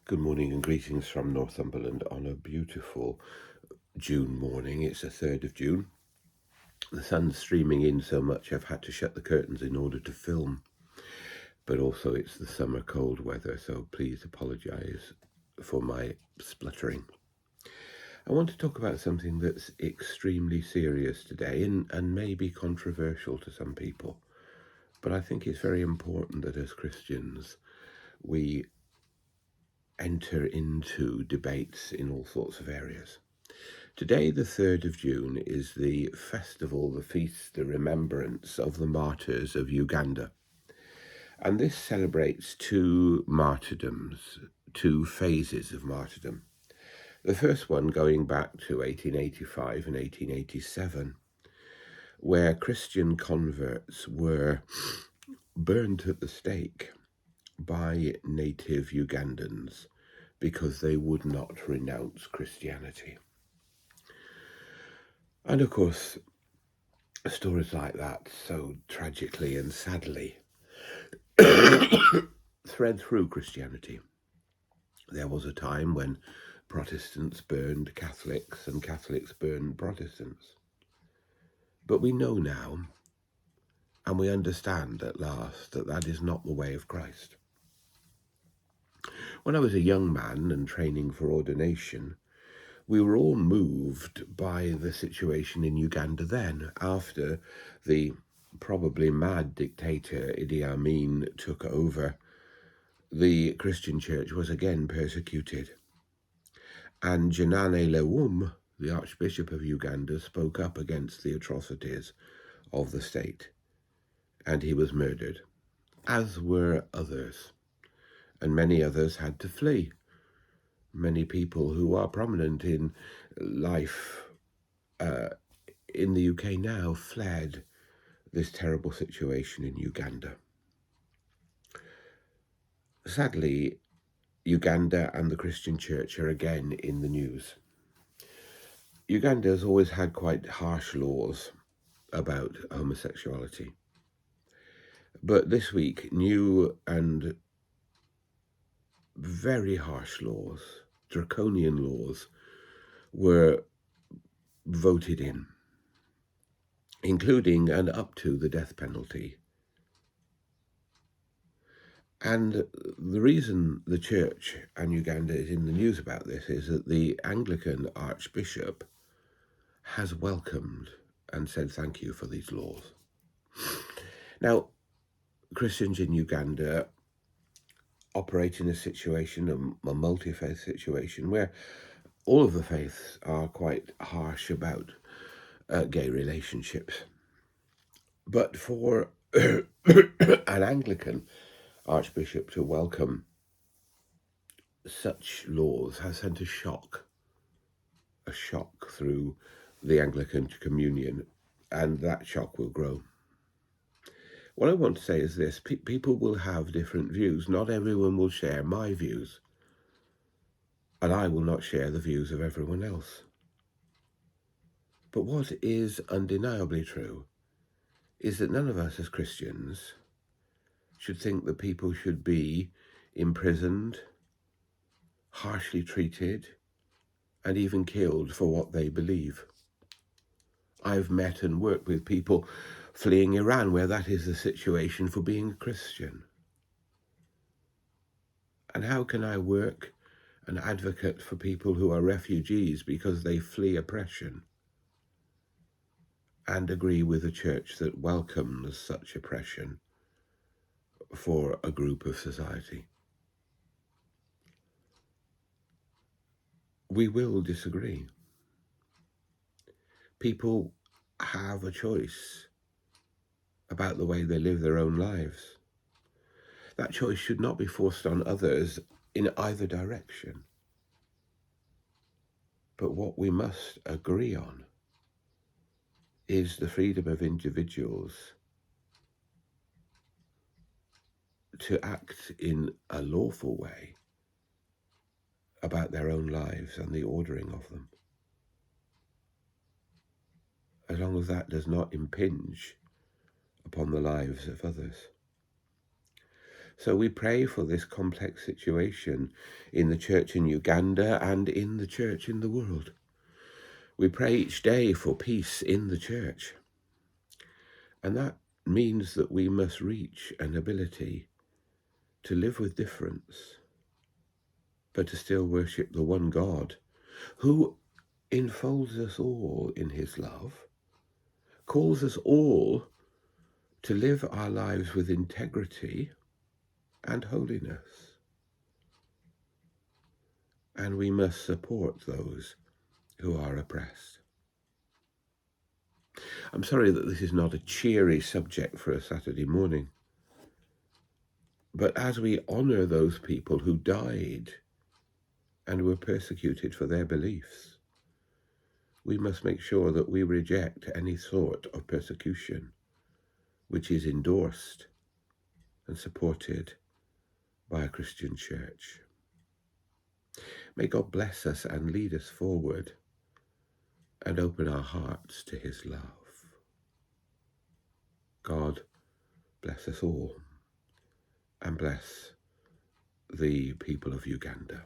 Good morning and greetings from Northumberland on a beautiful June morning. It's the 3rd of June. The sun's streaming in so much I've had to shut the curtains in order to film. But also it's the summer cold weather, so please apologise for my spluttering. I want to talk about something that's extremely serious today and may be controversial to some people. But I think it's very important that as Christians we enter into debates in all sorts of areas. Today, the 3rd of June, is the festival, the feast, the remembrance of the martyrs of Uganda. And this celebrates two martyrdoms, two phases of martyrdom. The first one going back to 1885 and 1887, where Christian converts were burned at the stake by native Ugandans because they would not renounce Christianity. And of course, stories like that so tragically and sadly thread through Christianity. There was a time when Protestants burned Catholics and Catholics burned Protestants. But we know now, and we understand at last, that that is not the way of Christ. When I was a young man and training for ordination, we were all moved by the situation in Uganda then, after the probably mad dictator Idi Amin took over. The Christian church was again persecuted. And Janane Lewum, the Archbishop of Uganda, spoke up against the atrocities of the state. And he was murdered, as were others. And many others had to flee. Many people who are prominent in life in the UK now fled this terrible situation in Uganda. Sadly, Uganda and the Christian church are again in the news. Uganda has always had quite harsh laws about homosexuality. But this week, new and very harsh laws, draconian laws, were voted in, including and up to the death penalty. And the reason the church and Uganda is in the news about this is that the Anglican Archbishop has welcomed and said thank you for these laws. Now, Christians in Uganda operate in a situation, a multi-faith situation, where all of the faiths are quite harsh about gay relationships. But for an Anglican archbishop to welcome such laws has sent a shock through the Anglican communion, and that shock will grow. What I want to say is this: people will have different views. Not everyone will share my views, and I will not share the views of everyone else. But what is undeniably true is that none of us as Christians should think that people should be imprisoned, harshly treated, and even killed for what they believe. I've met and worked with people fleeing Iran where that is the situation for being a Christian. And how can I work and advocate for people who are refugees because they flee oppression and agree with a church that welcomes such oppression for a group of society? We will disagree. People have a choice about the way they live their own lives. That choice should not be forced on others in either direction. But what we must agree on is the freedom of individuals to act in a lawful way about their own lives and the ordering of them, as long as that does not impinge upon the lives of others. So we pray for this complex situation in the church in Uganda and in the church in the world. We pray each day for peace in the church. And that means that we must reach an ability to live with difference, but to still worship the one God who enfolds us all in his love, calls us all to live our lives with integrity and holiness. And we must support those who are oppressed. I'm sorry that this is not a cheery subject for a Saturday morning, but as we honour those people who died and were persecuted for their beliefs, we must make sure that we reject any sort of persecution which is endorsed and supported by a Christian church. May God bless us and lead us forward and open our hearts to his love. God bless us all and bless the people of Uganda.